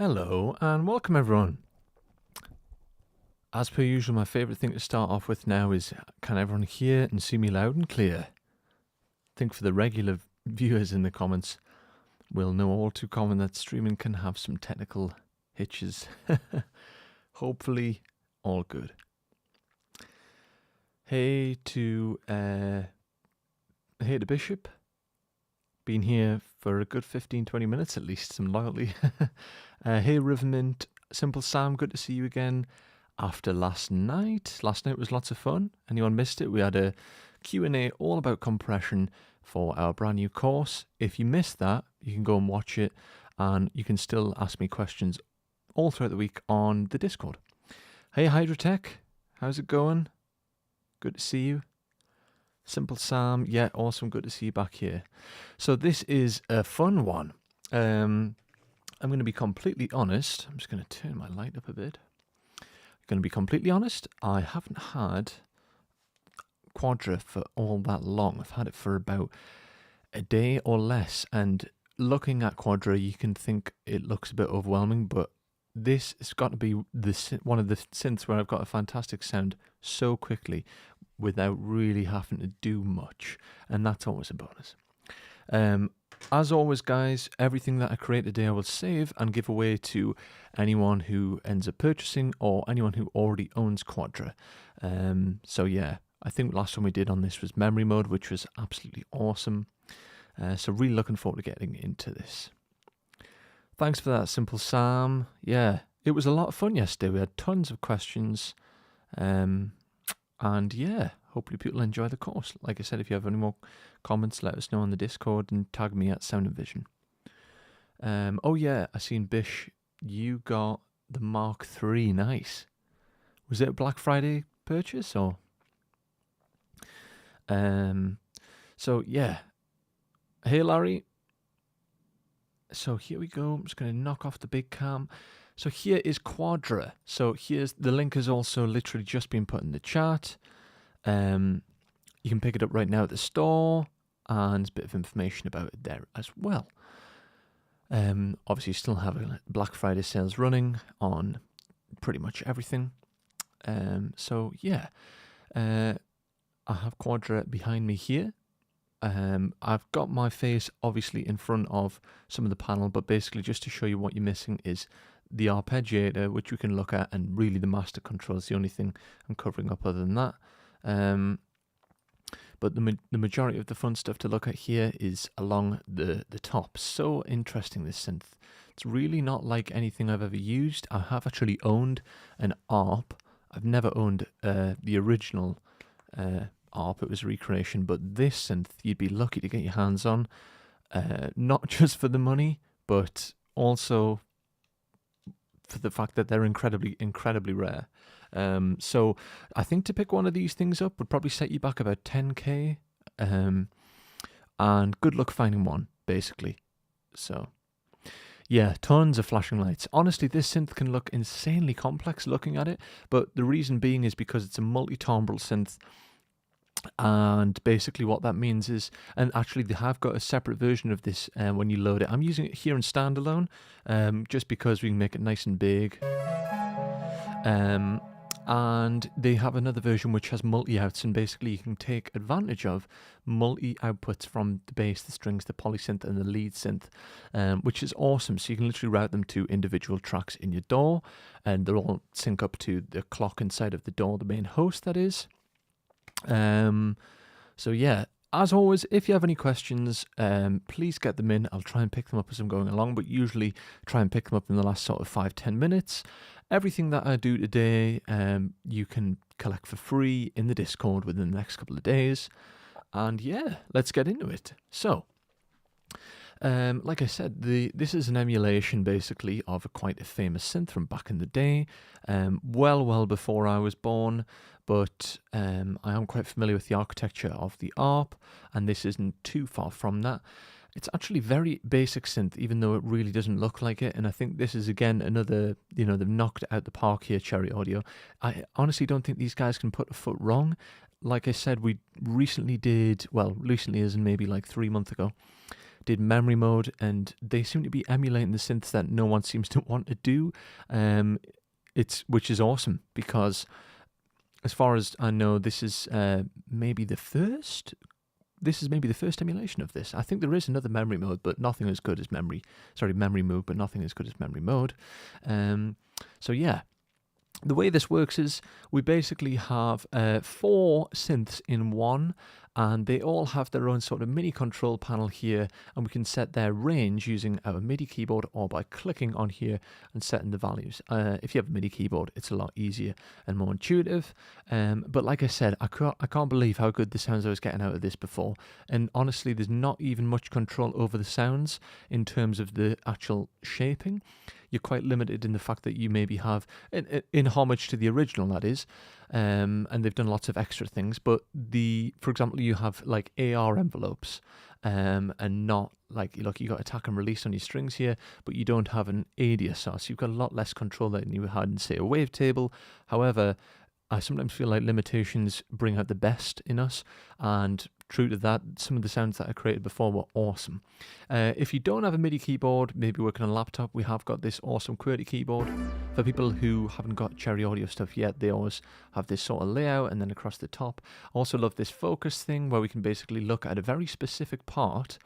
Hello and welcome everyone. As per usual, my favourite thing to start off with now is, can everyone hear and see me loud and clear? I think for the regular viewers in the comments will know all too common that streaming can have some technical hitches. Hopefully all good. Hey to Bishop. Been here for a good 15-20 minutes at least, some loyalty. Hey Rivermint, Simple Sam, good to see you again after last night. Last night was lots of fun. Anyone missed it? We had a Q&A all about compression for our brand new course. If you missed that, you can go and watch it, and you can still ask me questions all throughout the week on the Discord. Hey Hydrotech, how's it going? Good to see you. Simple Sam, yeah, awesome, good to see you back here. So this is a fun one. I'm going to be completely honest. I'm just going to turn my light up a bit. I'm going to be completely honest. I haven't had Quadra for all that long. I've had it for about a day or less. And looking at Quadra, you can think it looks a bit overwhelming, but this has got to be one of the synths where I've got a fantastic sound so quickly without really having to do much. And that's always a bonus. As always, guys, everything that I create today I will save and give away to anyone who ends up purchasing or anyone who already owns Quadra. So yeah, I think last one we did on this was memory mode, which was absolutely awesome. So really looking forward to getting into this. Thanks for that, Simple Sam. Yeah, it was a lot of fun yesterday. We had tons of questions. And yeah, hopefully people enjoy the course. Like I said, if you have any more comments, let us know on the Discord and tag me at Sound and Vision. Oh yeah, I seen Bish, you got the Mark III. Nice. Was it a Black Friday purchase or? So yeah. Hey Larry. So here we go. I'm just going to knock off the big cam. So here is Quadra. So here's the link has also literally just been put in the chat. You can pick it up right now at the store, and there's a bit of information about it there as well. Obviously, still have a Black Friday sales running on pretty much everything. So yeah, I have Quadra behind me here. I've got my face obviously in front of some of the panel, but basically just to show you what you're missing is the arpeggiator, which we can look at, and really the master control is the only thing I'm covering up other than that. But the majority of the fun stuff to look at here is along the top. So interesting, this synth. It's really not like anything I've ever used. I have actually owned an ARP. I've never owned the original ARP. It was a recreation, but this synth you'd be lucky to get your hands on, not just for the money, but also for the fact that they're incredibly rare. So I think to pick one of these things up would probably set you back about 10k, and good luck finding one, basically. So yeah, tons of flashing lights. Honestly, this synth can look insanely complex looking at it, but the reason being is because it's a multi-timbral synth. And basically what that means is, and actually they have got a separate version of this when you load it. I'm using it here in standalone, just because we can make it nice and big. And they have another version which has multi-outs, and basically you can take advantage of multi-outputs from the bass, the strings, the polysynth, and the lead synth, which is awesome. So you can literally route them to individual tracks in your DAW, and they'll all sync up to the clock inside of the DAW, the main host that is. So yeah, as always, if you have any questions, please get them in. I'll try and pick them up as I'm going along, but usually try and pick them up in the last sort of 5-10 minutes. Everything that I do today, you can collect for free in the Discord within the next couple of days. And yeah, let's get into it. So, like I said, this is an emulation basically of quite a famous synth from back in the day, well before I was born. But I am quite familiar with the architecture of the ARP, and this isn't too far from that. It's actually very basic synth, even though it really doesn't look like it. And I think this is, again, another, they've knocked it out the park here, Cherry Audio. I honestly don't think these guys can put a foot wrong. Like I said, we recently as in maybe like 3 months ago, did memory mode, and they seem to be emulating the synths that no one seems to want to do, which is awesome, because as far as I know, this is maybe the first. This is maybe the first emulation of this. I think there is another memory mode, but nothing as good as memory mode, but nothing as good as memory mode. So yeah. The way this works is we basically have 4 synths in one, and they all have their own sort of mini control panel here, and we can set their range using our MIDI keyboard or by clicking on here and setting the values. If you have a MIDI keyboard, it's a lot easier and more intuitive. But like I said, I can't believe how good the sounds I was getting out of this before. And honestly, there's not even much control over the sounds in terms of the actual shaping. You're quite limited in the fact that you maybe have, in homage to the original, that is, and they've done lots of extra things, but for example, you have like AR envelopes, and not like, look, you got attack and release on your strings here, but you don't have an ADSR, so you've got a lot less control than you had in, say, a wavetable. However, I sometimes feel like limitations bring out the best in us, and true to that, some of the sounds that I created before were awesome. If you don't have a MIDI keyboard, maybe working on a laptop, we have got this awesome QWERTY keyboard. For people who haven't got Cherry Audio stuff yet, they always have this sort of layout and then across the top. I also love this focus thing where we can basically look at a very specific part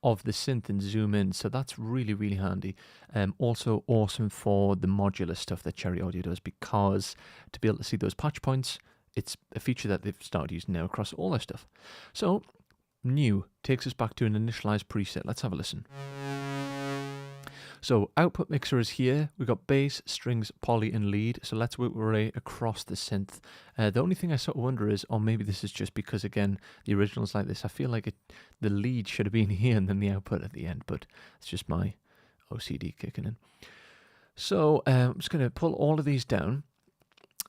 of the synth and zoom in, so that's really, really handy. Also awesome for the modular stuff that Cherry Audio does, because to be able to see those patch points, it's a feature that they've started using now across all their stuff. So, new takes us back to an initialized preset. Let's have a listen. So, output mixer is here. We've got bass, strings, poly, and lead. So let's work our way across the synth. The only thing I sort of wonder is, or maybe this is just because, again, the original's like this, I feel like the lead should have been here and then the output at the end, but it's just my OCD kicking in. So, I'm just going to pull all of these down,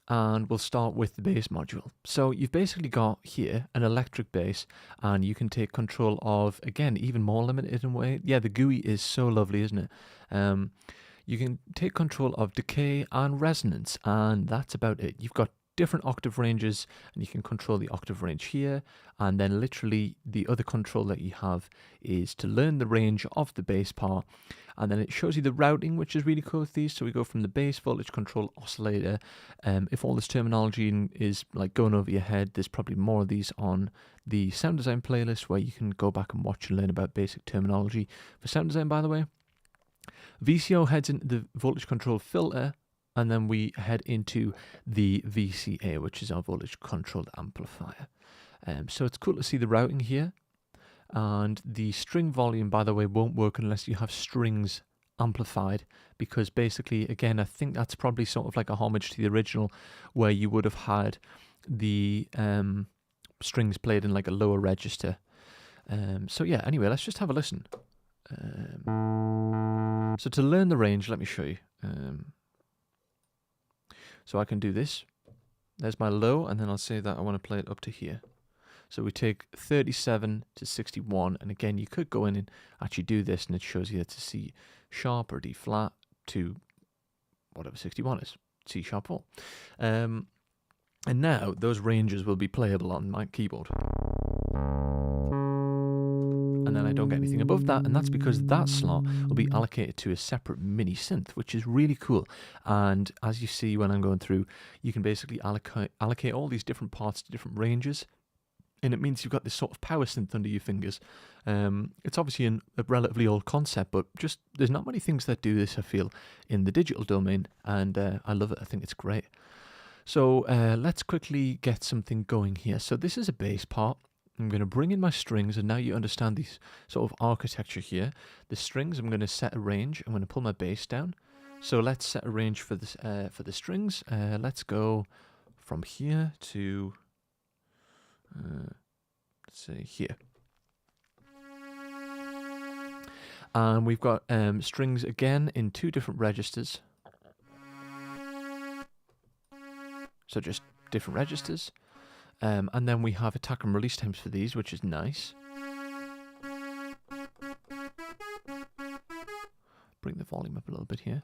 and we'll start with the bass module. So you've basically got here an electric bass, and you can take control of, again, even more limited in a way. Yeah, the GUI is so lovely, isn't it? You can take control of decay and resonance, and that's about it. You've got different octave ranges, and you can control the octave range here, and then literally the other control that you have is to learn the range of the bass part, and then it shows you the routing, which is really cool with these. So we go from the bass voltage control oscillator. If all this terminology is like going over your head, there's probably more of these on the sound design playlist where you can go back and watch and learn about basic terminology for sound design, by the way. VCO heads into the voltage control filter, and then we head into the VCA, which is our voltage controlled amplifier. So it's cool to see the routing here. And the string volume, by the way, won't work unless you have strings amplified, because basically, again, I think that's probably sort of like a homage to the original, where you would have had the strings played in like a lower register. So yeah, anyway, let's just have a listen. So to learn the range, let me show you. So I can do this. There's my low, and then I'll say that I want to play it up to here. So we take 37 to 61, and again, you could go in and actually do this, and it shows you to C sharp or D flat to whatever 61 is, C sharp 4. And now those ranges will be playable on my keyboard. And then I don't get anything above that, and that's because that slot will be allocated to a separate mini synth, which is really cool. And as you see when I'm going through, you can basically allocate all these different parts to different ranges, and it means you've got this sort of power synth under your fingers. It's obviously a relatively old concept, but just there's not many things that do this, I feel, in the digital domain, and I love it. I think it's great. So let's quickly get something going here. So this is a bass part. I'm going to bring in my strings, and now you understand this sort of architecture here. The strings, I'm going to set a range. I'm going to pull my bass down. So let's set a range for this for the strings. Let's go from here to let's say here. And we've got strings again in 2 different registers. So just different registers. And then we have attack and release times for these, which is nice. Bring the volume up a little bit here.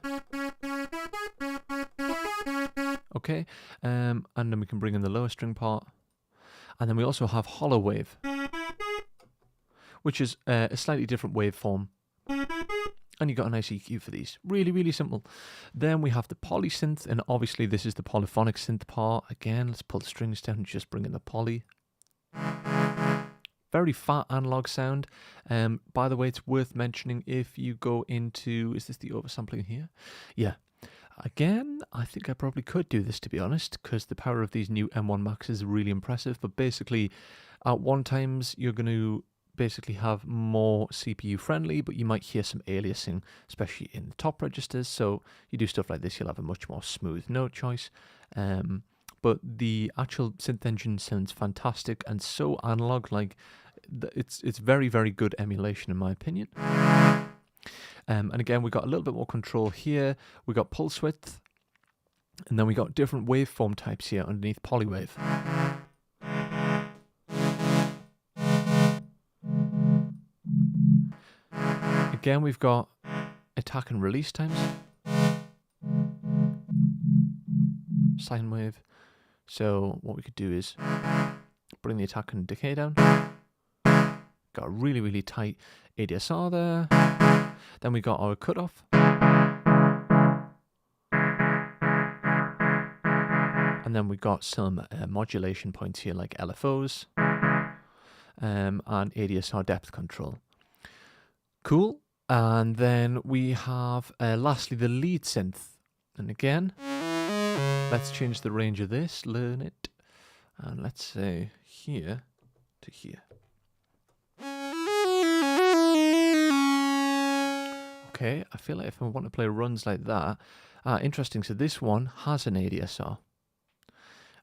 Okay, and then we can bring in the lower string part. And then we also have hollow wave, which is a slightly different waveform. And you got a nice EQ for these. Really, really simple. Then we have the poly synth, and obviously this is the polyphonic synth part. Again, let's pull the strings down and just bring in the poly. Very fat analog sound. By the way, it's worth mentioning if you go into, is this the oversampling here? Yeah. Again, I think I probably could do this, to be honest, because the power of these new M1 Max is really impressive. But basically, at one times, you're going to basically have more CPU friendly, but you might hear some aliasing, especially in the top registers. So you do stuff like this, you'll have a much more smooth note choice. But the actual synth engine sounds fantastic and so analog. Like it's very, very good emulation in my opinion. And again, we got a little bit more control here. We got pulse width, and then we got different waveform types here underneath polywave. Again, we've got attack and release times, sine wave. So what we could do is bring the attack and decay down. Got a really, really tight ADSR there. Then we got our cutoff. And then we got some modulation points here like LFOs and ADSR depth control. Cool. And then we have lastly the lead synth. And again, let's change the range of this, learn it. And let's say here to here. Okay, I feel like if I want to play runs like that, interesting, so this one has an ADSR.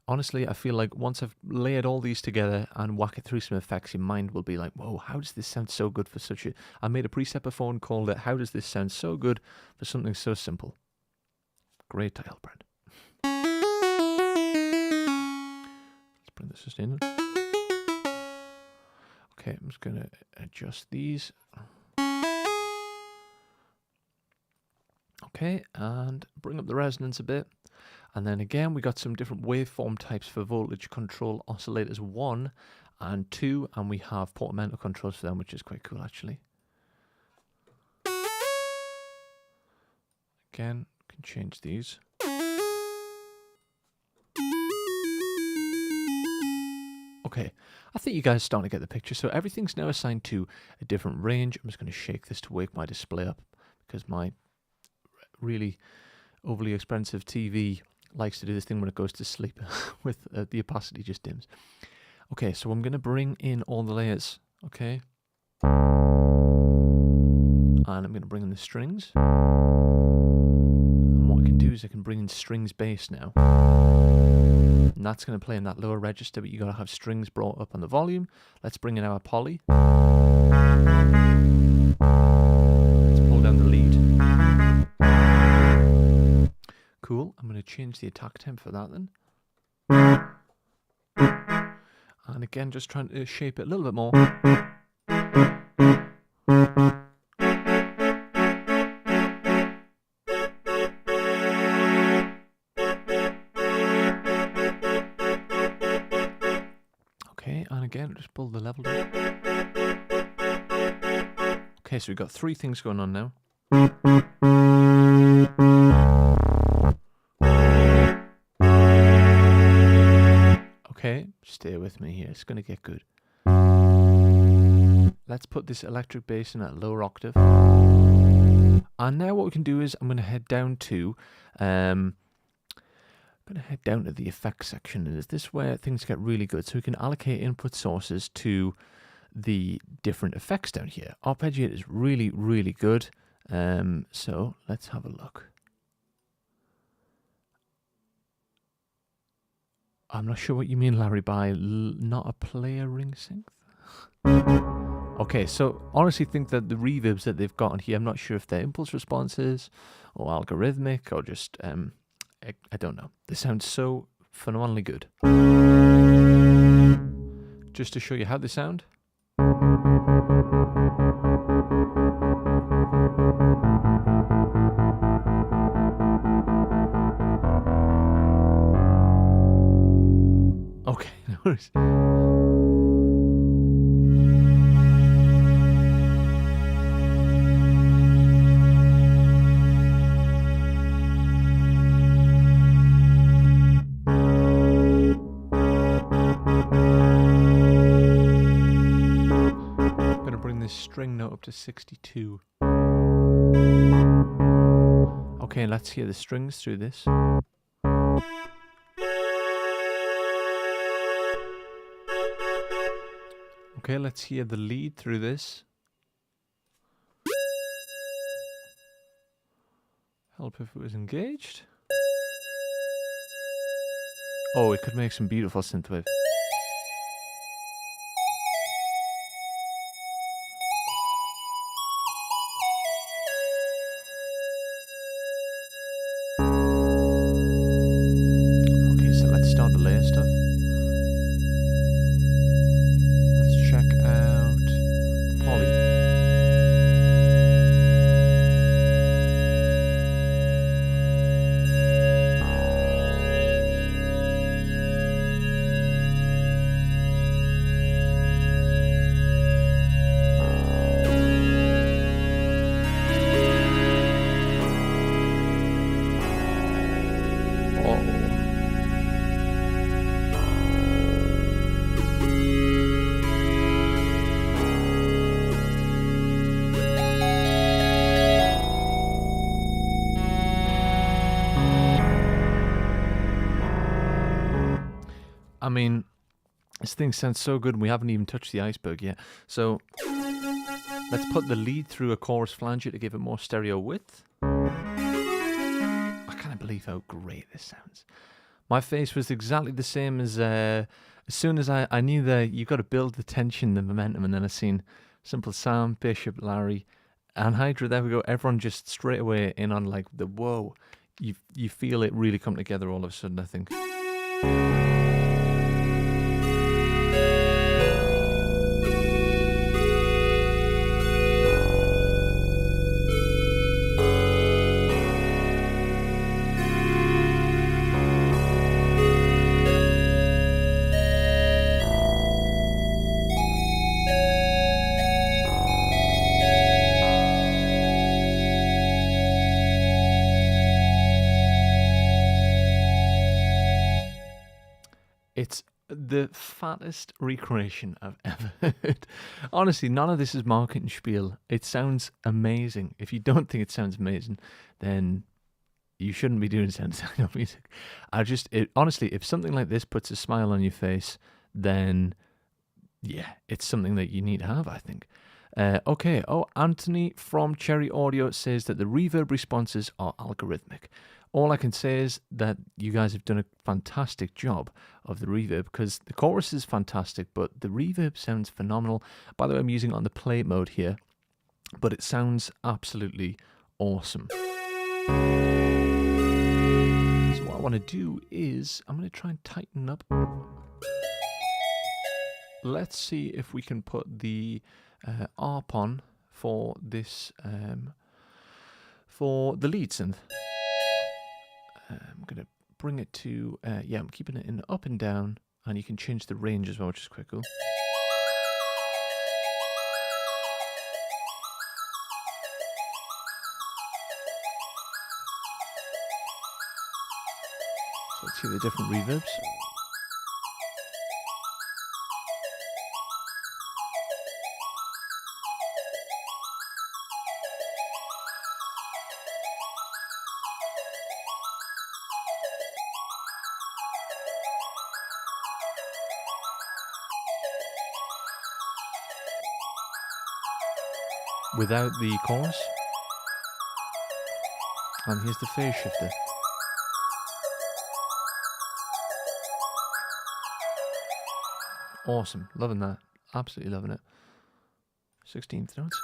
Honestly, I feel like once I've layered all these together and whack it through some effects, your mind will be like, whoa, how does this sound so good for such a... I made a preset before and called it, how does this sound so good for something so simple? Great title, Brent. Let's bring the sustain in. Okay, I'm just going to adjust these. Okay, and bring up the resonance a bit. And then again, we got some different waveform types for voltage control oscillators 1 and 2, and we have portamento controls for them, which is quite cool actually. Again, can change these. Okay, I think you guys are starting to get the picture. So everything's now assigned to a different range. I'm just going to shake this to wake my display up because my really overly expensive TV likes to do this thing when it goes to sleep with the opacity just dims. Okay, so I'm going to bring in all the layers, okay? And I'm going to bring in the strings. And what I can do is I can bring in strings bass now. And that's going to play in that lower register, but you got to have strings brought up on the volume. Let's bring in our poly. Let's pull down the lead. Cool. I'm going to change the attack temp for that then. And again, just trying to shape it a little bit more. Okay, and again, just pull the level down. Okay, so we've got 3 things going on now. Okay, stay with me here, it's going to get good. Let's put this electric bass in at a lower octave. And now what we can do is I'm going to head down to the effects section. And is this where things get really good? So we can allocate input sources to the different effects down here. Arpeggiator is really, really good. So let's have a look. I'm not sure what you mean, Larry, by not a player ring synth. Okay, so honestly think that the reverbs that they've got on here, I'm not sure if they're impulse responses or algorithmic or just, I don't know. They sound so phenomenally good. Just to show you how they sound. Okay, no worries. I'm going to bring this string note up to 62. Okay, let's hear the strings through this. Okay, let's hear the lead through this. Help if it was engaged. Oh, it could make some beautiful synthwave. Okay, so let's start the layer stuff. Let's check out the poly. I mean, this thing sounds so good and we haven't even touched the iceberg yet. So let's put the lead through a chorus flanger to give it more stereo width. I can't believe how great this sounds. My face was exactly the same as soon as I knew that you've got to build the tension, the momentum, and then I seen Simple Sam, Bishop, Larry, and Hydra. There we go. Everyone just straight away in on like the whoa. You feel it really come together all of a sudden, I think. It's the fattest recreation I've ever heard. Honestly, none of this is marketing spiel. It sounds amazing. If you don't think it sounds amazing, then you shouldn't be doing sound design music. Honestly, if something like this puts a smile on your face, then yeah, it's something that you need to have, I think. Okay, Anthony from Cherry Audio says that the reverb responses are algorithmic. All I can say is that you guys have done a fantastic job of the reverb, because the chorus is fantastic, but the reverb sounds phenomenal. By the way, I'm using it on the play mode here, but it sounds absolutely awesome. So what I want to do is, I'm going to try and tighten up. Let's see if we can put the ARP on for this, for the lead synth. I'm going to bring it to, yeah, I'm keeping it in up and down, and you can change the range as well, which is quite cool. So let's see the different reverbs. Without the chorus. And here's the phase shifter. Awesome, loving that. Absolutely loving it. 16th notes.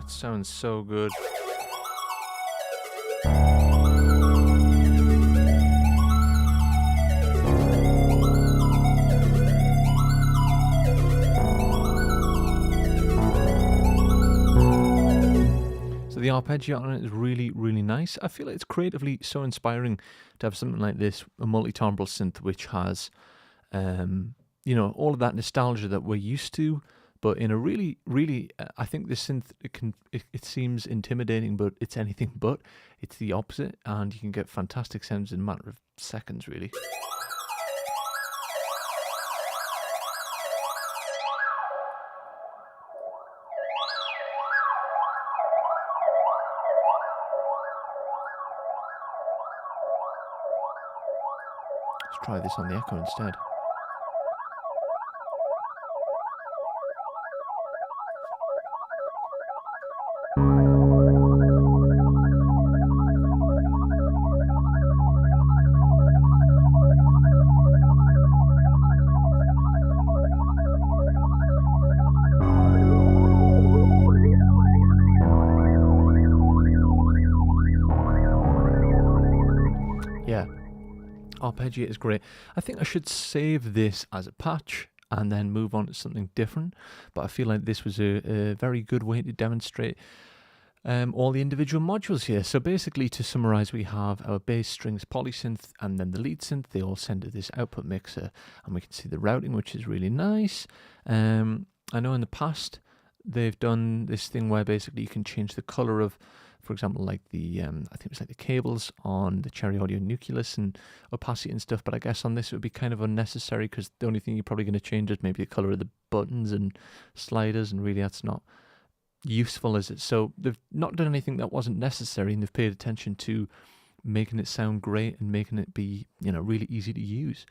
Sounds so good. arpeggiator on it is really, really nice. I feel like it's creatively so inspiring to have something like this, a multi-timbral synth, which has, you know, all of that nostalgia that we're used to, but in a really, really, I think this synth, it seems intimidating, but it's anything but. It's the opposite, and you can get fantastic sounds in a matter of seconds, really. Let's try this on the echo instead. Yeah, Arpeggiator is great. I think I should save this as a patch and then move on to something different, but I feel like this was a very good way to demonstrate all the individual modules here. So basically, to summarize, we have our bass, strings, polysynth, and then the lead synth. They all send to this output mixer, and we can see the routing, which is really nice. I know in the past they've done this thing where basically you can change the color of, for example, like the, I think it was like the cables on the Cherry Audio Nucleus and opacity and stuff, but I guess on this it would be kind of unnecessary because the only thing you're probably going to change is maybe the color of the buttons and sliders, and really that's not useful, is it? So they've not done anything that wasn't necessary, and they've paid attention to making it sound great and making it be, you know, really easy to use.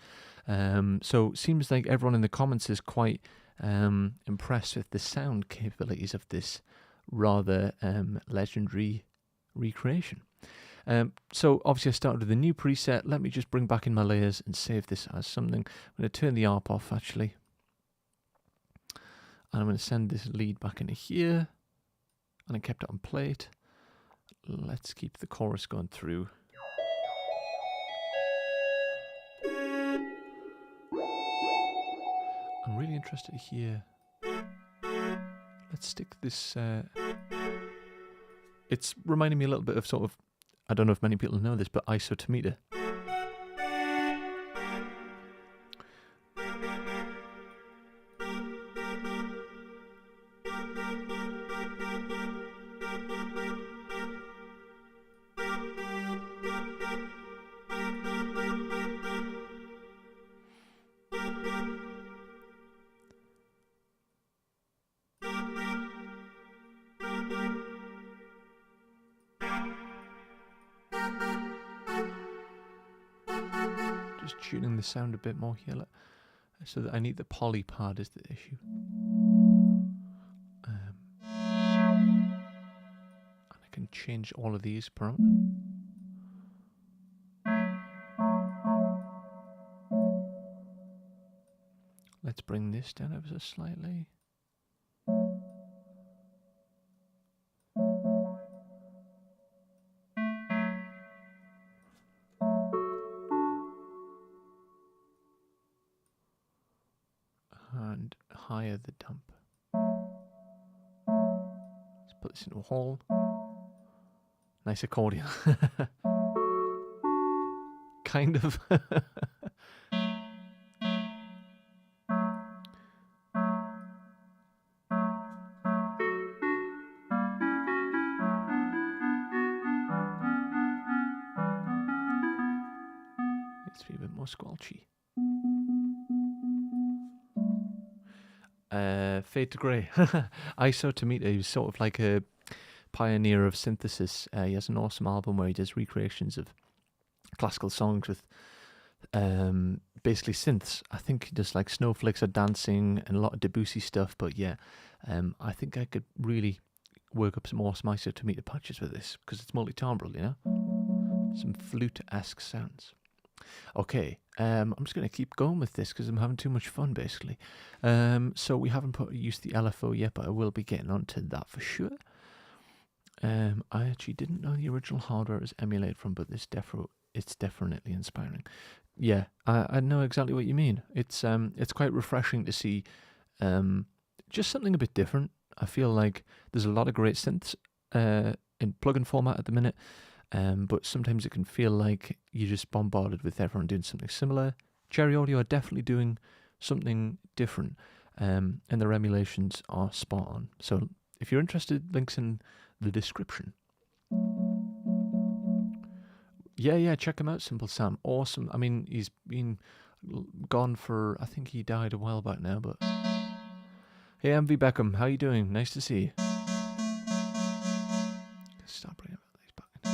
So it seems like everyone in the comments is quite impressed with the sound capabilities of this rather legendary recreation. So obviously I started with a new preset. Let me just bring back in my layers and save this as something. I'm going to turn the ARP off actually, and I'm going to send this lead back into here, and I kept it on plate. Let's keep the chorus going through. I'm really interested to hear. Let's stick this. It's reminding me a little bit of sort of, I don't know if many people know this, but isotometer. Just tuning the sound a bit more here, so that I need the poly pad is the issue. And I can change all of these parameters. Let's bring this down ever so slightly. And higher the dump. Let's put this into a hole. Nice accordion. Kind of. Needs to be a bit more squelchy. Fade to Grey. Isotometer, he was sort of like a pioneer of synthesis. He has an awesome album where he does recreations of classical songs with basically synths. I think he does like Snowflakes Are Dancing and a lot of Debussy stuff, but yeah, I think I could really work up some awesome isotometer patches with this because it's multi-timbral, you know? Some flute-esque sounds. Okay, I'm just going to keep going with this because I'm having too much fun, basically. So we haven't used the LFO yet, but I will be getting onto that for sure. I actually didn't know the original hardware was emulated from, but it's definitely inspiring. Yeah, I know exactly what you mean. It's quite refreshing to see just something a bit different. I feel like there's a lot of great synths in plugin format at the minute, but sometimes it can feel like you're just bombarded with everyone doing something similar. Cherry Audio are definitely doing something different, and their emulations are spot on. So if you're interested, links in the description. Yeah, check him out, Simple Sam. Awesome. I mean, he's been gone for, I think he died a while back now, but... Hey, MV Beckham, how you doing? Nice to see you. Stop bringing these back in.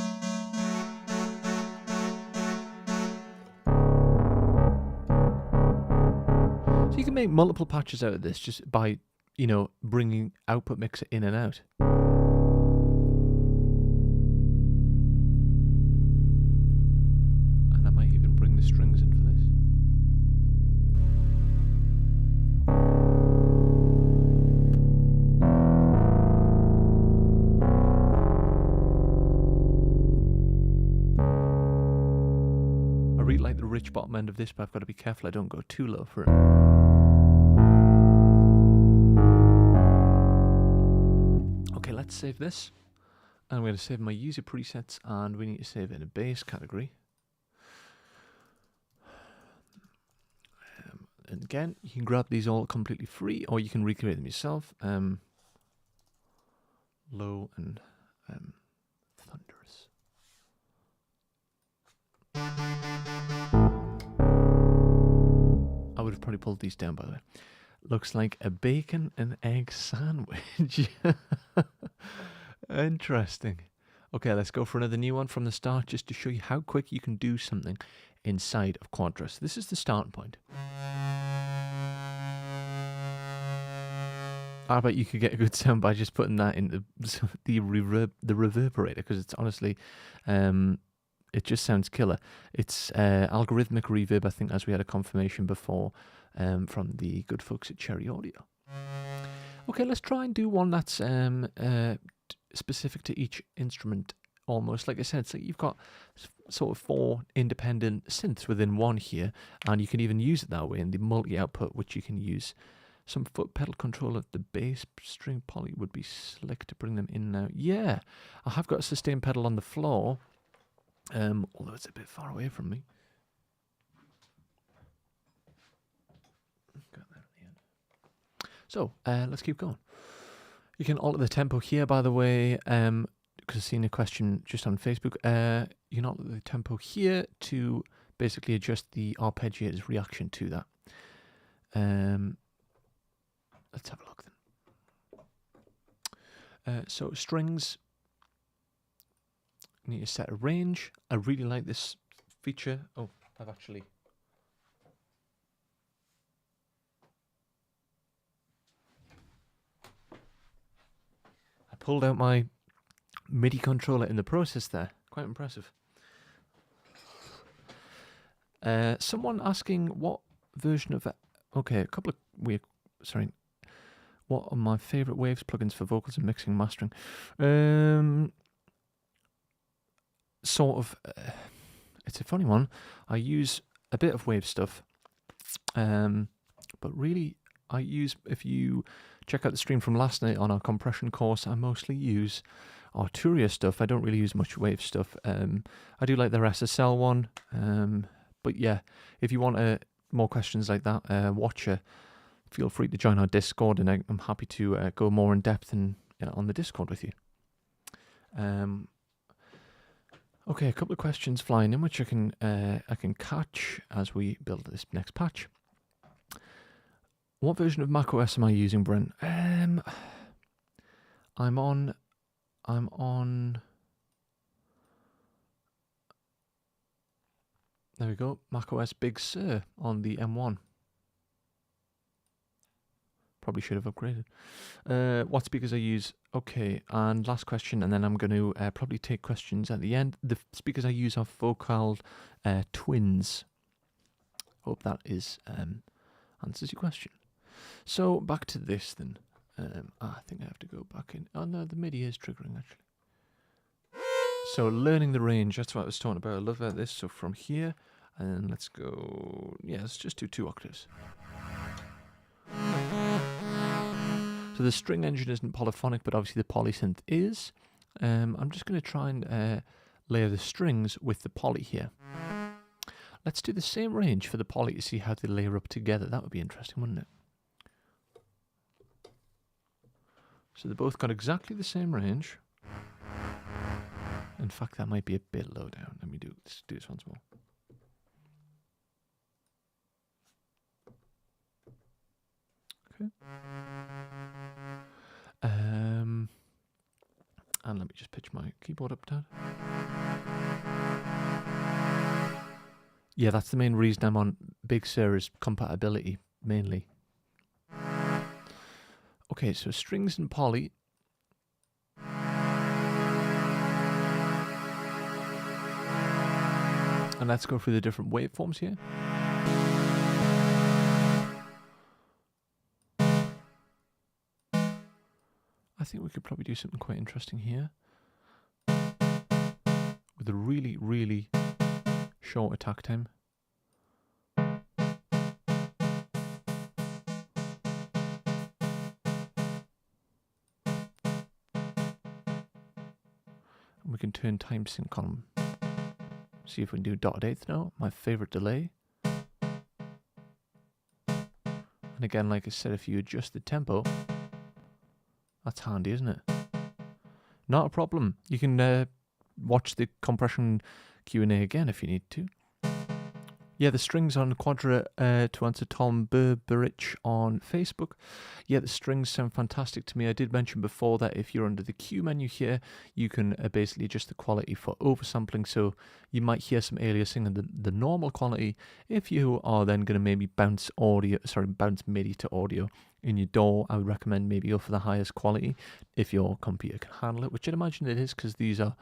So you can make multiple patches out of this just by, you know, bringing output mixer in and out. And I might even bring the strings in for this. I really like the rich bottom end of this, but I've got to be careful I don't go too low for it. Okay, let's save this. And I'm going to save my user presets, and we need to save it in a bass category. And again, you can grab these all completely free, or you can recreate them yourself. Low and thunderous. I would have probably pulled these down, by the way. Looks like a bacon and egg sandwich. Interesting. Okay, let's go for another new one from the start, just to show you how quick you can do something inside of Quadra. So this is the starting point. I bet you could get a good sound by just putting that in the reverberator, because it's honestly, it just sounds killer. It's algorithmic reverb, I think, as we had a confirmation before from the good folks at Cherry Audio. Okay, let's try and do one that's specific to each instrument, almost. Like I said, so you've got sort of 4 independent synths within one here, and you can even use it that way in the multi-output, which you can use. Some foot pedal control at the bass string poly would be slick to bring them in now. Yeah, I have got a sustain pedal on the floor, although it's a bit far away from me. Got that at the end. So, let's keep going. You can alter the tempo here, by the way, because I've seen a question just on Facebook. You can alter the tempo here to basically adjust the arpeggiator's reaction to that. Let's have a look then. So strings, you need to set a range. I really like this feature. Oh, I've actually... I pulled out my MIDI controller in the process there. Quite impressive. Someone asking what version of... Okay, a couple of weird... Sorry. What are my favourite Waves plugins for vocals and mixing and mastering? Sort of... it's a funny one. I use a bit of Wave stuff. But really, I use... If you check out the stream from last night on our compression course, I mostly use Arturia stuff. I don't really use much Wave stuff. I do like their SSL one. But yeah, if you want more questions like that, Watcher, feel free to join our Discord, and I'm happy to go more in depth on the Discord with you. Okay, a couple of questions flying in, which I can catch as we build this next patch. What version of macOS am I using, Brent? I'm on. There we go. macOS Big Sur on the M1. Probably should have upgraded. What speakers I use? Okay, and last question, and then I'm going to probably take questions at the end. The speakers I use are Focal Twins. Hope that is answers your question. So back to this then. I think I have to go back in. Oh no, the MIDI is triggering actually. So learning the range, that's what I was talking about. I love about this. So from here, and let's go. Yeah, let's just do 2 octaves. So the string engine isn't polyphonic, but obviously the polysynth is. I'm just going to try and layer the strings with the poly here. Let's do the same range for the poly to see how they layer up together. That would be interesting, wouldn't it? So they both got exactly the same range. In fact, that might be a bit low down. Let me do this once more. Okay. And let me just pitch my keyboard up down. Yeah, that's the main reason I'm on Big Sur is compatibility, mainly. Okay, so strings and poly. And let's go through the different waveforms here. I think we could probably do something quite interesting here. With a really, really short attack time. And we can turn time sync on. See if we can do dotted eighth now, my favorite delay. And again, like I said, if you adjust the tempo, that's handy, isn't it? Not a problem. You can watch the compression Q&A again if you need to. Yeah, the strings on Quadra, to answer Tom Burberich on Facebook. Yeah, the strings sound fantastic to me. I did mention before that if you're under the Q menu here, you can basically adjust the quality for oversampling. So you might hear some aliasing in the normal quality. If you are then going to maybe bounce MIDI to audio in your DAW, I would recommend maybe go for the highest quality if your computer can handle it, which I'd imagine it is because these are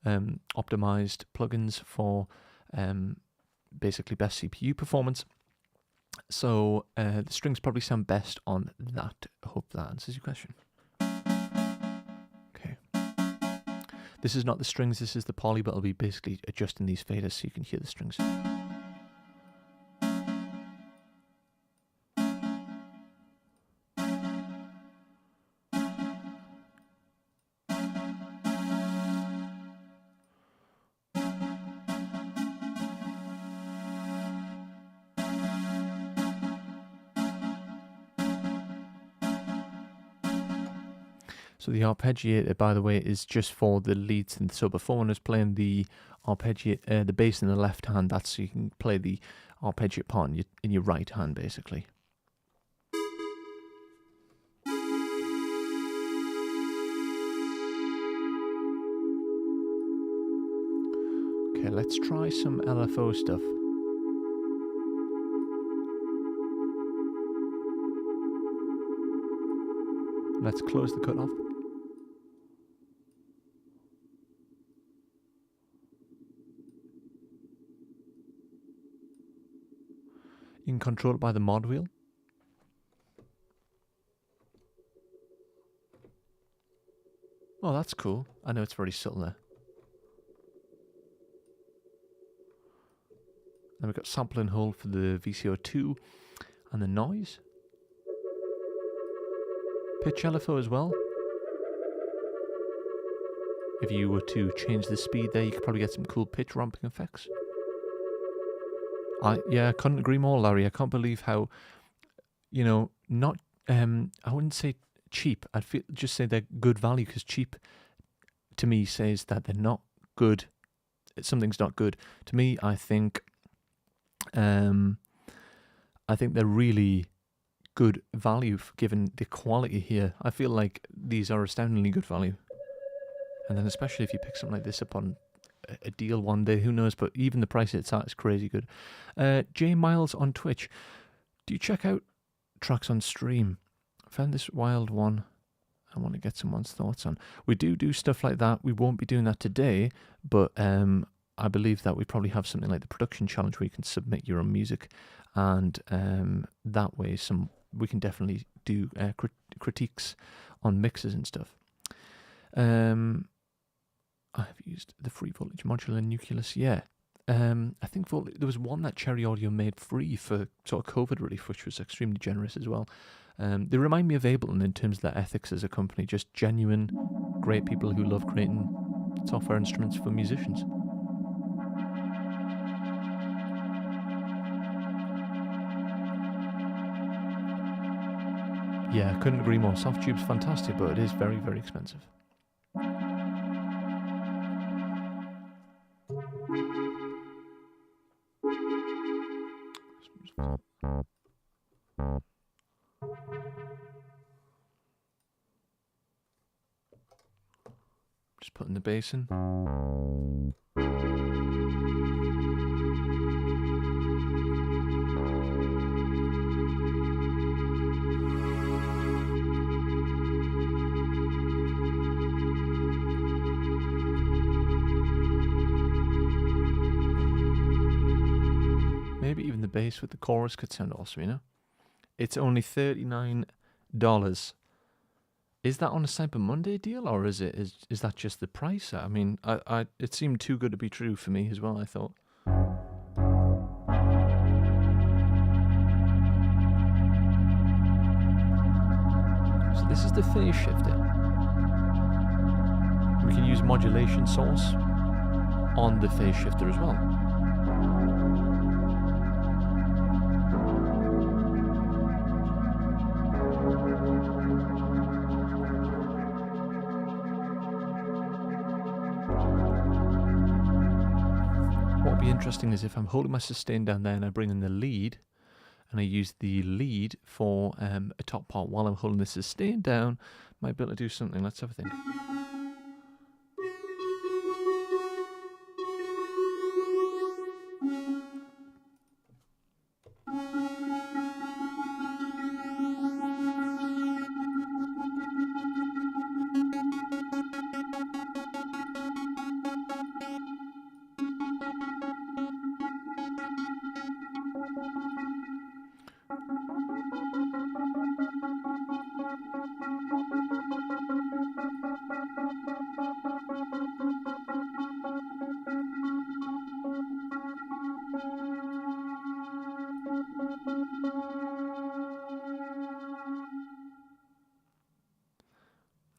optimized plugins for basically best CPU performance. So the strings probably sound best on that. I hope that answers your question. Okay. This is not the strings, this is the poly, but I'll be basically adjusting these faders so you can hear the strings. So the arpeggiator, by the way, is just for the lead synth. So before one is playing the arpeggiator, the bass in the left hand, that's so you can play the arpeggiator part in your right hand, basically. Okay, let's try some LFO stuff. Let's close the cutoff. You can control it by the mod wheel. Oh, that's cool. I know it's very subtle there. Then we've got sample and hold for the VCO2 and the noise. Pitch LFO as well. If you were to change the speed there, you could probably get some cool pitch ramping effects. I couldn't agree more, Larry. I can't believe how, not, I wouldn't say cheap. I'd just say they're good value, because cheap to me says that they're not good. Something's not good. To me, I think they're really good value given the quality here. I feel like these are astoundingly good value. And then especially if you pick something like this up on a deal one day, who knows, but even the price it's at is crazy good. J Miles on Twitch, do you check out tracks on stream? I found this wild one I want to get someone's thoughts on. We do stuff like that. We won't be doing that today, but I believe that we probably have something like the production challenge where you can submit your own music, and that way we can definitely do critiques on mixes and stuff. I've used the free voltage modular nucleus, yeah. I think there was one that Cherry Audio made free for sort of COVID relief, which was extremely generous as well. They remind me of Ableton in terms of their ethics as a company, just genuine, great people who love creating software instruments for musicians. Yeah, I couldn't agree more. Softtube's fantastic, but it is very, very expensive. Just putting the bass in. Maybe even the bass with the chorus could sound awesome, you know? It's only $39. Is that on a Cyber Monday deal, or is that just the price? I mean, it seemed too good to be true for me as well, I thought. So this is the phase shifter. We can use modulation source on the phase shifter as well. What would be interesting is if I'm holding my sustain down there and I bring in the lead, and I use the lead for a top part while I'm holding the sustain down, I might be able to do something. Let's have a think.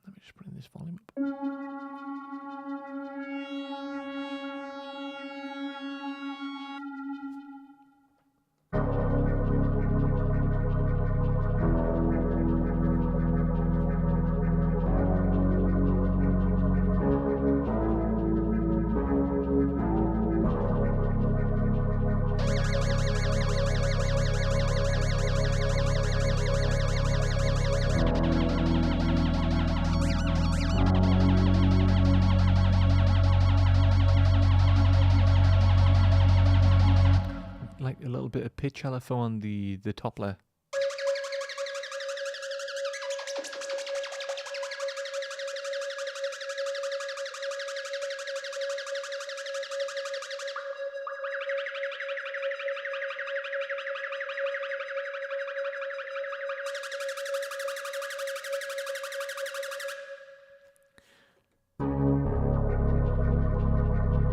Let me just bring this volume up. Like a little bit of pitch LFO on the top layer.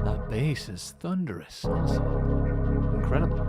That bass is thunderous, honestly. Incredible.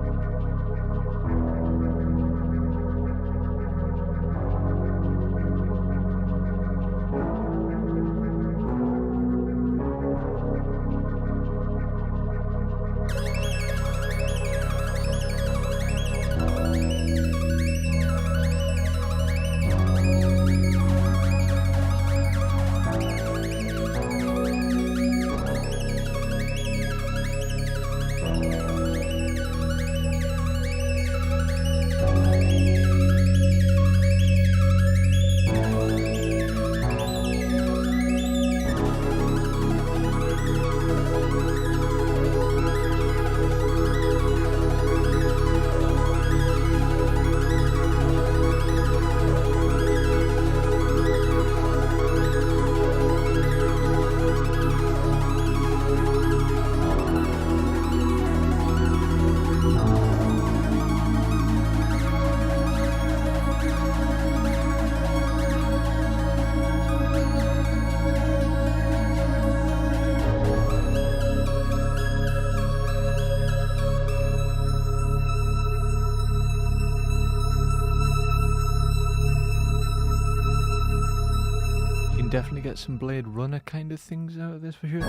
can definitely get some Blade Runner kind of things out of this for sure.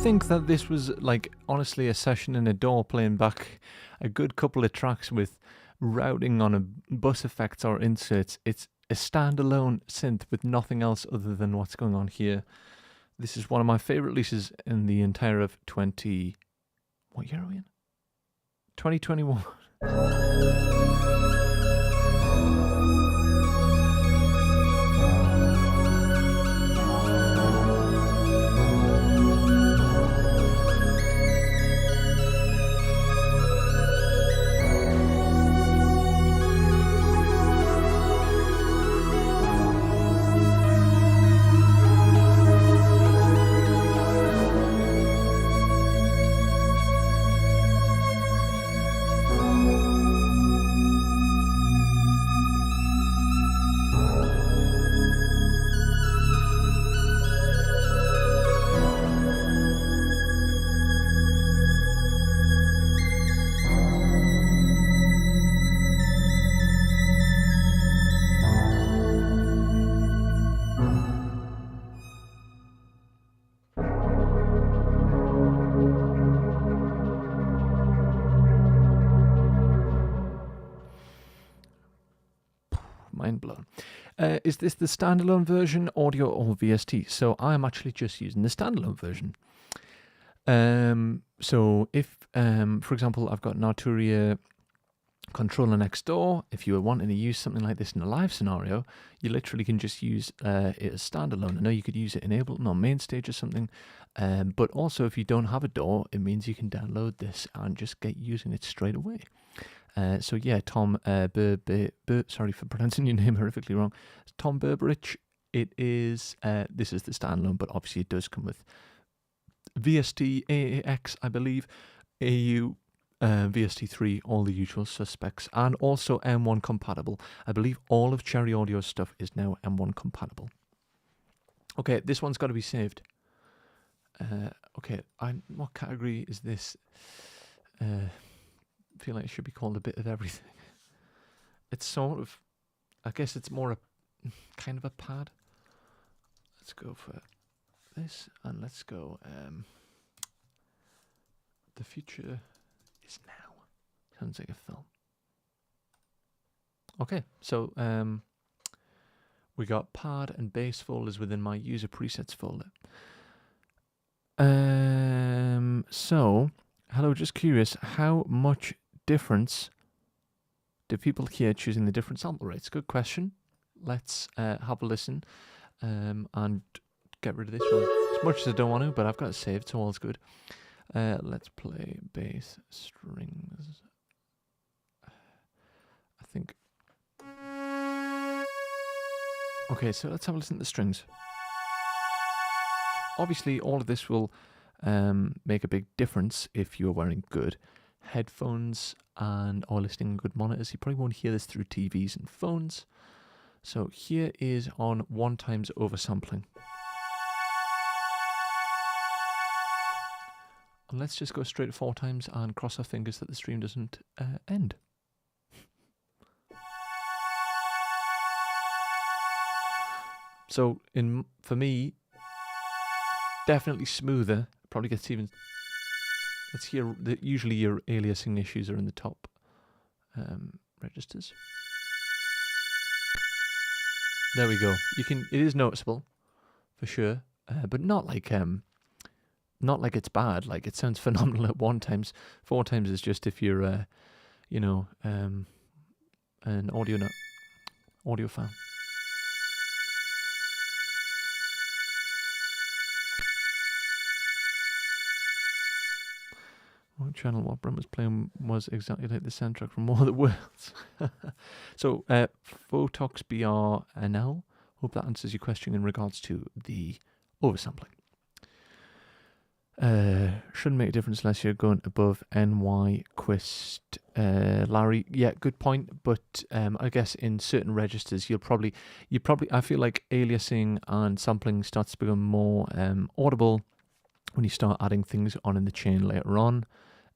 Think that this was like honestly a session in a DAW playing back a good couple of tracks with routing on a bus effects or inserts. It's a standalone synth with nothing else other than what's going on here. This is one of my favorite releases in the entire of what year are we in? 2021. Mind blown. Is this the standalone version, audio or VST? So I am actually just using the standalone version. So if, for example, I've got an Arturia controller next door, if you were wanting to use something like this in a live scenario, you literally can just use it as standalone. I know you could use it in Ableton or main stage or something, but also if you don't have a DAW, it means you can download this and just get using it straight away. So yeah, Tom sorry for pronouncing your name horrifically wrong. Tom Berberich. It is this is the standalone, but obviously it does come with VST, AAX, I believe, AU, VST3, all the usual suspects, and also M1 compatible. I believe all of Cherry Audio stuff is now M1 compatible. Okay, this one's got to be saved. Okay, what category is this? I feel like it should be called a bit of everything. It's sort of, I guess it's more a kind of a pad. Let's go for this, and let's go the future is now. Sounds like a film. Okay, so we got pad and bass folders within my user presets folder. So hello, just curious, how much difference do people hear choosing the different sample rates? Good question. Let's have a listen and get rid of this one. As much as I don't want to, but I've got it saved, so all's good. Let's play bass strings. I think. Okay, so let's have a listen to the strings. Obviously, all of this will make a big difference if you're wearing good headphones and or listening on good monitors. You probably won't hear this through TVs and phones. So here is on 1x oversampling. And let's just go straight to 4x and cross our fingers that the stream doesn't end. So for me, definitely smoother. Probably gets even. Let's hear that usually your aliasing issues are in the top registers. There we go. It is noticeable for sure, but not like it's bad. Like it sounds phenomenal at 1x. 4x is just if you're an audio fan. What channel what Brent was playing was exactly like the soundtrack from War of the Worlds. So, Photox BRNL. Hope that answers your question in regards to the oversampling. Shouldn't make a difference unless you're going above NY Quist. Larry, yeah, good point. But I guess in certain registers, I feel like aliasing and sampling starts to become more audible when you start adding things on in the chain later on.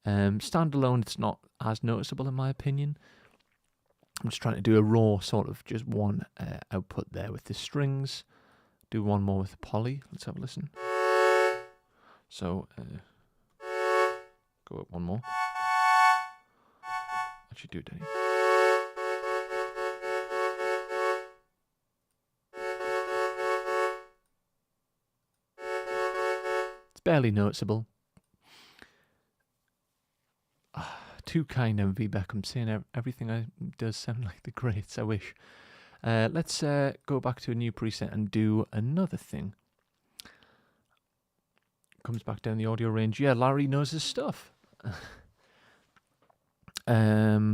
Standalone, it's not as noticeable in my opinion. I'm just trying to do a raw sort of just one output there with the strings. Do one more with the poly. Let's have a listen. So, go up one more. Actually, do it, Danny. It's barely noticeable. Too kind, MV Beckham, saying everything I does sound like the greats. I wish. Let's go back to a new preset and do another thing. Comes back down the audio range. Yeah, Larry knows his stuff. I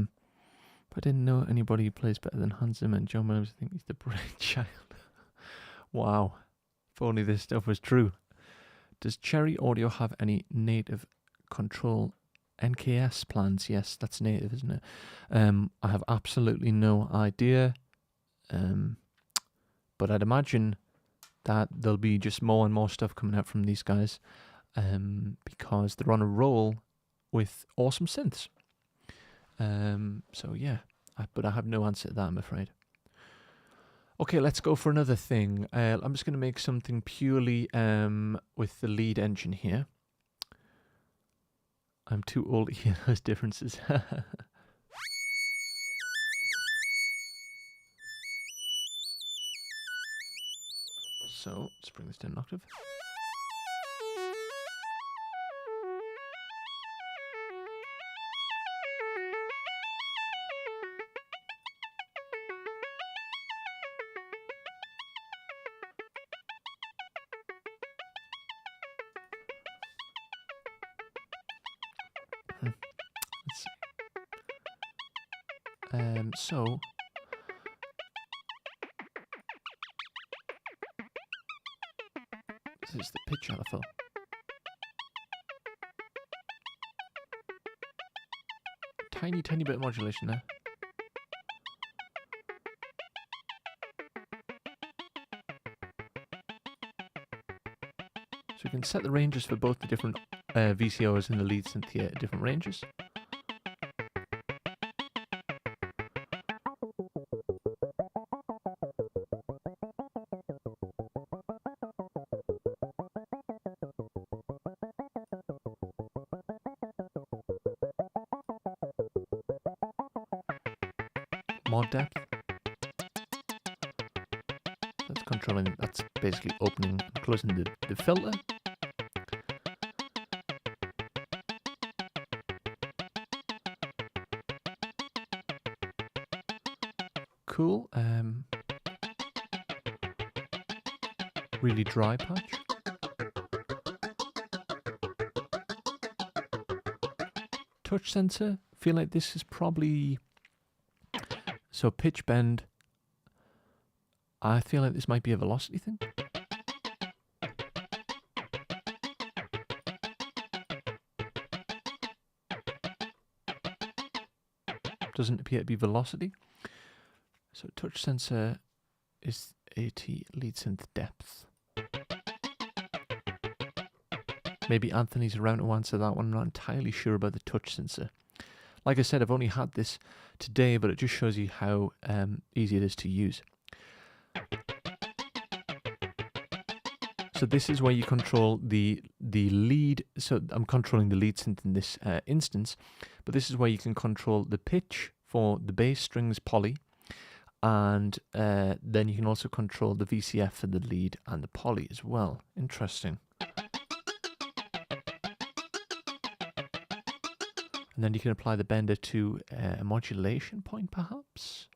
didn't know anybody who plays better than Hans Zimmer and John Williams. I think he's the brainchild. Wow. If only this stuff was true. Does Cherry Audio have any native control NKS plans? Yes, that's native, isn't it? I have absolutely no idea. But I'd imagine that there'll be just more and more stuff coming out from these guys because they're on a roll with awesome synths. So yeah, but I have no answer to that, I'm afraid. Okay, let's go for another thing. I'm just going to make something purely with the lead engine here. I'm too old to hear those differences. So, let's bring this down an octave. Let's see. So this is the pitch alpha. Tiny bit of modulation there. So we can set the ranges for both the different VCOs and the lead synth here at different ranges. Mod depth. That's controlling, that's basically opening and closing the filter. Cool. Really dry patch. Touch sensor. Feel like this is probably so pitch bend. I feel like this might be a velocity thing. Doesn't appear to be velocity. So touch sensor is 80 lead synth depth. Maybe Anthony's around to answer that one. I'm not entirely sure about the touch sensor. Like I said, I've only had this today, but it just shows you how easy it is to use. So this is where you control the lead. So I'm controlling the lead synth in this instance, but this is where you can control the pitch for the bass strings poly, and then you can also control the VCF for the lead and the poly as well. Interesting. And then you can apply the bender to a modulation point, perhaps.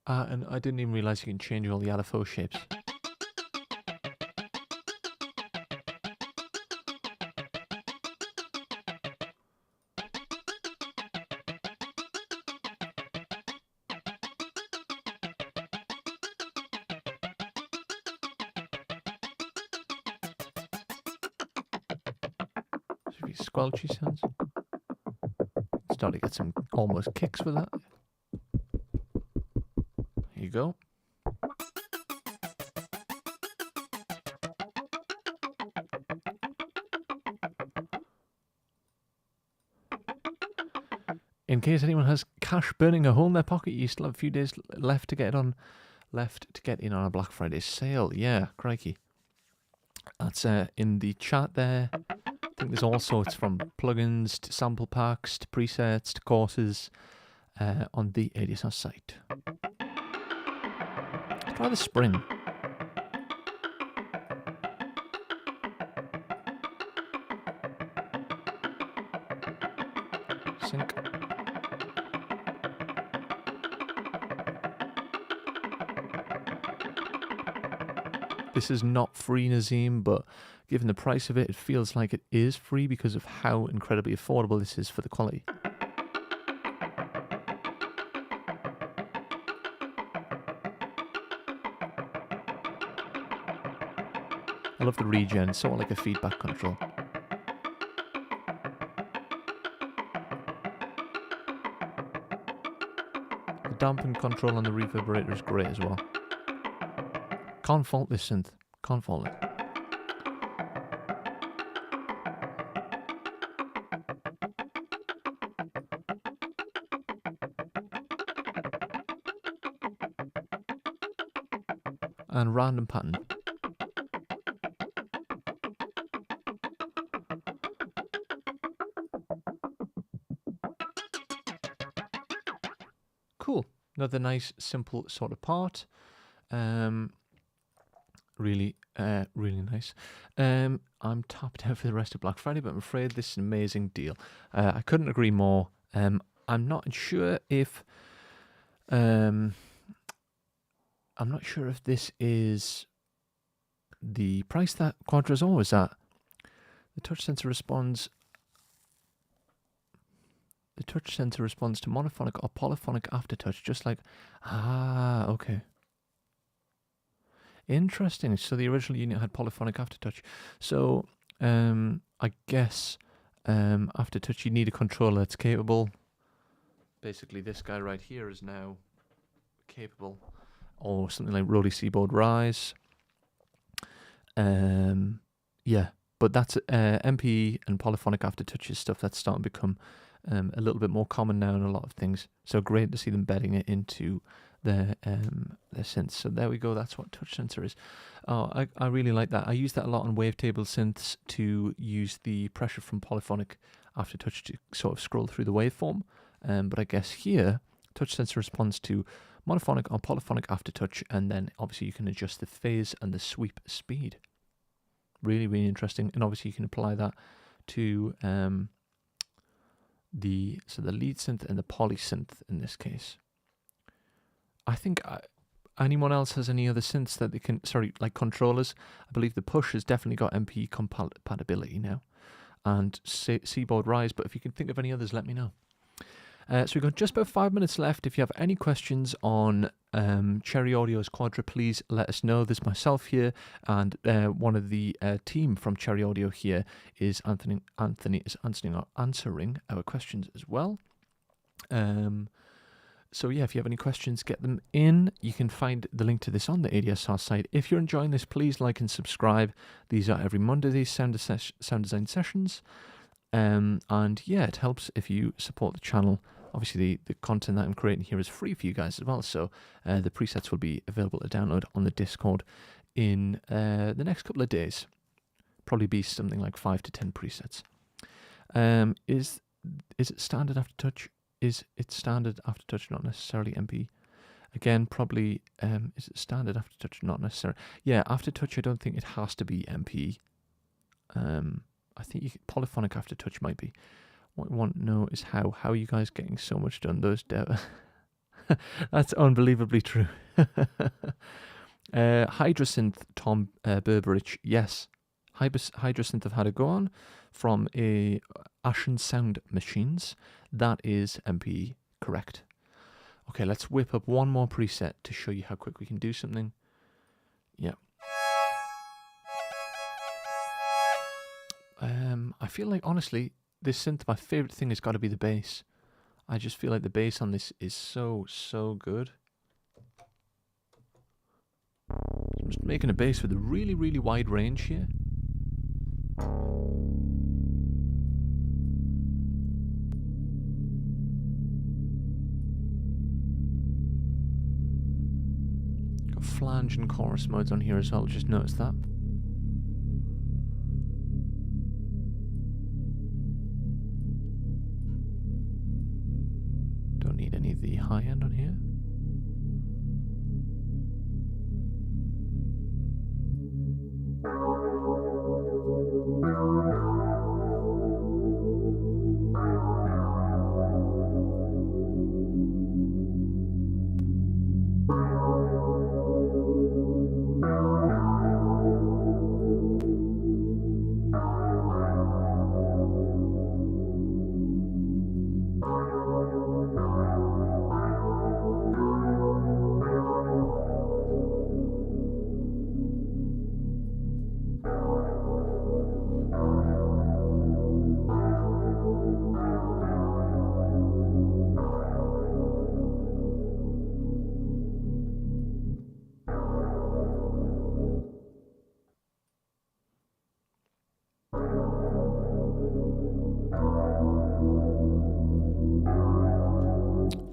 And I didn't even realize you can change all the LFO shapes. quite squelchy sounds. Start to get some almost kicks with that. Here you go. In case anyone has cash burning a hole in their pocket, you still have a few days left to get in on a Black Friday sale. Yeah, crikey. That's in the chat there. I think there's all sorts, from plugins to sample packs to presets to courses on the ADSR site. Try the spring. Sync. This is not free, Nazim, but given the price of it, it feels like it is free because of how incredibly affordable this is for the quality. I love the regen, sort of like a feedback control. The dampen control on the reverberator is great as well. Can't fault this synth. Can't fault it. And random pattern. Cool. Another nice, simple sort of part. Really nice. I'm tapped out for the rest of Black Friday, but I'm afraid this is an amazing deal. I couldn't agree more. I'm not sure if this is the price that Quadra's always at. The touch sensor responds. The touch sensor responds to monophonic or polyphonic aftertouch, just like okay. Interesting. So the original unit had polyphonic aftertouch. So I guess aftertouch, you need a controller that's capable. Basically, this guy right here is now capable, or something like Rody Seaboard Rise. Yeah, but that's MP and polyphonic aftertouch is stuff that's starting to become a little bit more common now in a lot of things. So great to see them bedding it into their synths. So there we go. That's what touch sensor is. Oh, I really like that. I use that a lot on wavetable synths to use the pressure from polyphonic aftertouch to sort of scroll through the waveform. But I guess here, touch sensor responds to monophonic or polyphonic aftertouch, and then obviously you can adjust the phase and the sweep speed. Really, really interesting. And obviously you can apply that to the lead synth and the poly synth in this case. I think anyone else has any other synths that they can, like controllers. I believe the Push has definitely got MP compatibility now, and Seaboard Rise, but if you can think of any others, let me know. So we've got just about 5 minutes left. If you have any questions on Cherry Audio's Quadra, please let us know. There's myself here, and one of the team from Cherry Audio here is Anthony is answering our questions as well. So yeah, if you have any questions, get them in. You can find the link to this on the ADSR site. If you're enjoying this, please like and subscribe. These are every Monday, these sound design sessions. And yeah, it helps if you support the channel. Obviously, the content that I'm creating here is free for you guys as well. So the presets will be available to download on the Discord in the next couple of days. Probably be something like 5 to 10 presets. Is it standard aftertouch? Is it standard aftertouch, not necessarily MP? Again, probably, is it standard aftertouch, not necessarily? Yeah, aftertouch, I don't think it has to be MP. I think polyphonic aftertouch might be. What I want to know is how are you guys getting so much done? Those That's unbelievably true. Hydrasynth, Tom Berberich, yes. Hydrasynth have had a go on from a Ashen Sound Machines. That is MP, correct. Okay, let's whip up one more preset to show you how quick we can do something. Yeah. I feel like, honestly, this synth, my favourite thing has got to be the bass. I just feel like the bass on this is so, so good. I'm just making a bass with a really, really wide range here. Got flange and chorus modes on here as well, just noticed that. Don't need any of the high end on here.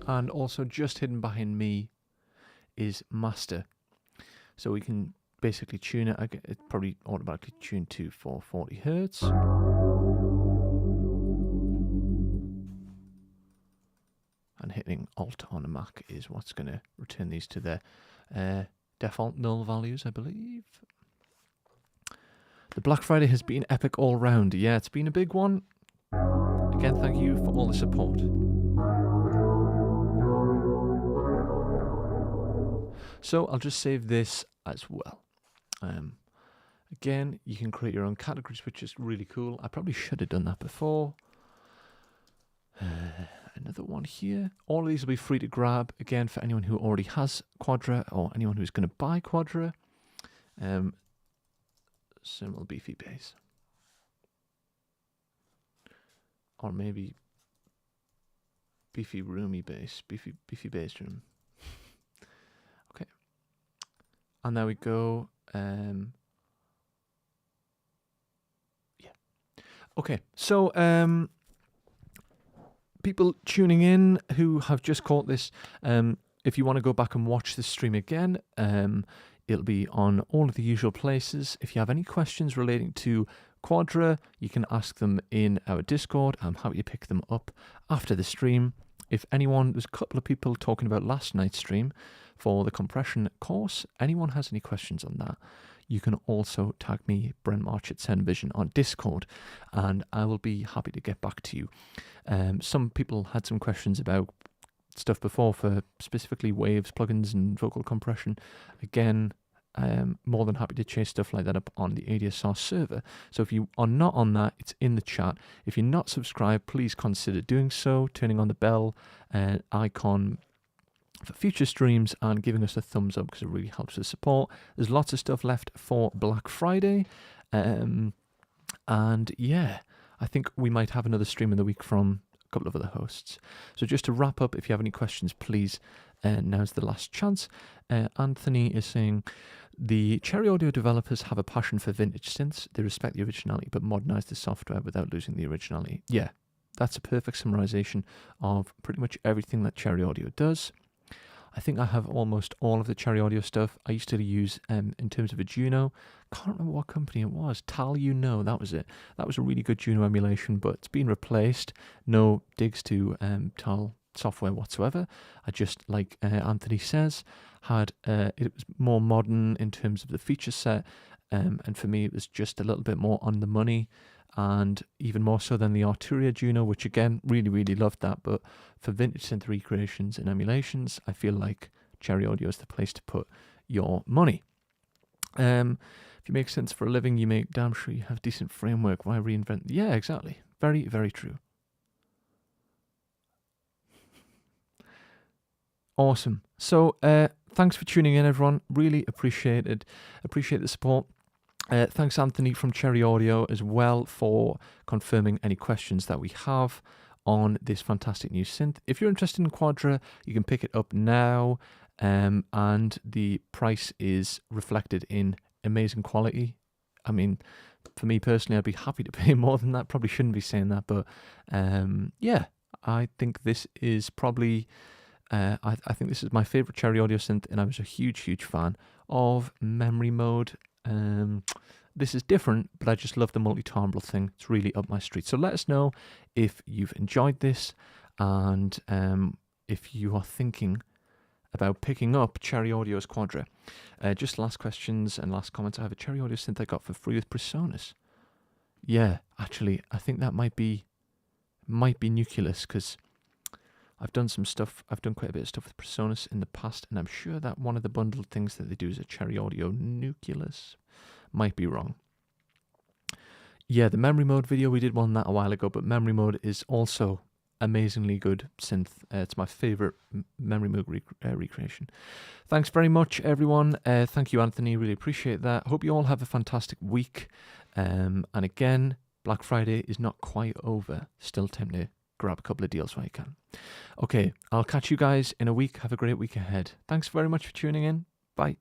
And also just hidden behind me is master. So we can basically tune it. It's probably automatically tuned to 440 Hertz. And hitting Alt on a Mac is what's going to return these to their default null values, I believe. The Black Friday has been epic all round. Yeah, it's been a big one. Again, thank you for all the support. So I'll just save this as well. Again, you can create your own categories, which is really cool. I probably should have done that before. Another one here. All of these will be free to grab, again, for anyone who already has Quadra or anyone who's going to buy Quadra. Simple beefy bass. Or maybe beefy roomy bass. Beefy bass room. Okay. And there we go. Yeah. Okay, so people tuning in who have just caught this, if you want to go back and watch the stream again, it'll be on all of the usual places. If you have any questions relating to Quadra, you can ask them in our Discord. I'm happy to pick them up after the stream. If anyone, there's a couple of people talking about last night's stream for the compression course. Anyone has any questions on that, you can also tag me, Brent March at Vision on Discord, and I will be happy to get back to you. Some people had some questions about stuff before for specifically waves, plugins, and vocal compression. Again, more than happy to chase stuff like that up on the ADSR server. So if you are not on that, it's in the chat. If you're not subscribed, please consider doing so, turning on the bell icon for future streams and giving us a thumbs up because it really helps us support. There's lots of stuff left for Black Friday. And yeah, I think we might have another stream in the week from a couple of other hosts. So just to wrap up, if you have any questions, please, now's the last chance. Anthony is saying, the Cherry Audio developers have a passion for vintage synths. They respect the originality but modernize the software without losing the originality. Yeah, that's a perfect summarization of pretty much everything that Cherry Audio does. I think I have almost all of the Cherry Audio stuff. I used to use, in terms of a Juno, can't remember what company it was. Tal, you know, that was it. That was a really good Juno emulation, but it's been replaced. No digs to Tal software whatsoever. I just, like Anthony says, had it was more modern in terms of the feature set, and for me it was just a little bit more on the money, and even more so than the Arturia Juno, which again, really loved that. But for vintage synth recreations and emulations, I feel like Cherry Audio is the place to put your money. If you make sense for a living, you make damn sure you have decent framework. Why reinvent? Yeah, exactly. Very true. Awesome. So thanks for tuning in, everyone. Really appreciate it. Appreciate the support. Thanks, Anthony from Cherry Audio, as well, for confirming any questions that we have on this fantastic new synth. If you're interested in Quadra, you can pick it up now, and the price is reflected in amazing quality. I mean, for me personally, I'd be happy to pay more than that. Probably shouldn't be saying that, but yeah, I think this is probably, I think this is my favorite Cherry Audio synth, and I was a huge fan of memory mode. This is different, but I just love the multi-timbral thing. It's really up my street. So let us know if you've enjoyed this, and if you are thinking about picking up Cherry Audio's Quadra. Just last questions and last comments. I have a Cherry Audio synth I got for free with Presonus. Yeah, actually, I think that might be Nucleus, because I've done some stuff. I've done quite a bit of stuff with Presonus in the past, and I'm sure that one of the bundled things that they do is a Cherry Audio Nucleus. Might be wrong. Yeah, the memory mode video, we did one that a while ago, but memory mode is also amazingly good synth. It's my favorite memory mode recreation. Thanks very much, everyone. Thank you, Anthony. Really appreciate that. Hope you all have a fantastic week. And again, Black Friday is not quite over. Still time to grab a couple of deals while you can. Okay, I'll catch you guys in a week. Have a great week ahead. Thanks very much for tuning in. Bye.